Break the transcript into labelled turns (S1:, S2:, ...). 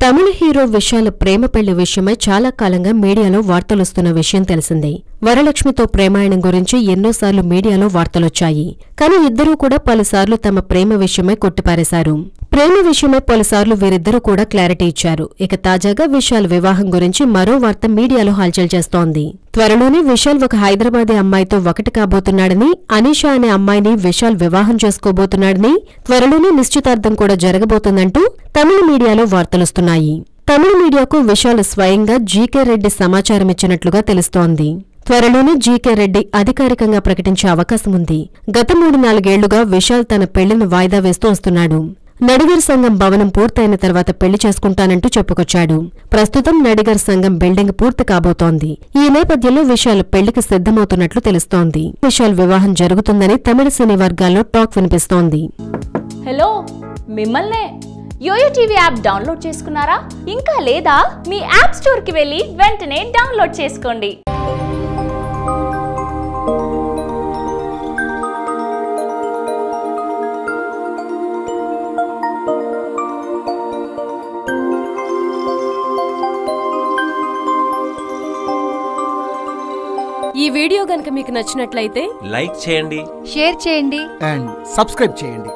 S1: తమిళ hero Vishal ప్రేమ పెళ్లి విషయమై చాలా కాలంగా మీడియాలో వార్తలొస్తున్న విషయం తెలిసిందే. వరలక్ష్మితో ప్రేమాయణం గురించి ఎన్నోసార్లు మీడియాలో వార్తలొచ్చాయి. కానీ ఇద్దరూ కూడా పలుసార్లు తమ ప్రేమ విషయమై కొట్టిపారేశారు. ప్రేమ విషయమై పలుసార్లు వీరిద్దరూ కూడా క్లారిటీ ఇచ్చారు. ఇక తాజాగా విశాల్ వివాహం గురించి మరో వార్త మీడియాలో హల్చల్ చేస్తోంది. త్వరలోనే విశాల్ ఒక హైదరాబాదీ అమ్మాయితో ఒకటి కాబోతున్నాడని, అనీషా అనే అమ్మాయిని విశాల్ వివాహం చేసుకోబోతున్నాడని, త్వరలోనే నిశ్చితార్థం కూడా జరగబోతుందంటూ తమిళ మీడియాలో వార్తలొస్తున్నాయి. తమిళ మీడియాకు విశాల్ స్వయంగా జీకే రెడ్డి సమాచారమిచ్చినట్లుగా తెలుస్తోంది. త్వరలోనే జీకే రెడ్డి అధికారికంగా ప్రకటించే అవకాశముంది. గత 3-4 ఏళ్లుగా విశాల్ తన పెళ్లిని వాయిదా వేస్తూ వస్తున్నాడు. నడిగర్ సంఘం భవనం పూర్తయిన తర్వాత పెళ్లి చేసుకుంటానంటూ చెప్పుకొచ్చాడు. ప్రస్తుతం నడిగర్ సంఘం బిల్డింగ్ పూర్తి కాబోతోంది. ఈ నేపథ్యంలో విశాల్ పెళ్లికి సిద్ధమవుతున్నట్లు తెలుస్తోంది. విశాల్ వివాహం జరుగుతుందని తమిళ సినీ వర్గాల్లో టాక్ వినిపిస్తోంది.
S2: హలో, మిమ్మల్నే యోయో టీవీ యాప్ డౌన్లోడ్ చేసుకున్నారా? ఇంకా లేదా? మీ యాప్ స్టోర్ కి వెళ్ళి వెంటనే డౌన్లోడ్ చేసుకోండి.
S1: ఈ వీడియో గనుక మీకు నచ్చినట్లయితే
S3: లైక్ చేయండి,
S4: షేర్ చేయండి
S5: అండ్ సబ్స్క్రైబ్ చేయండి.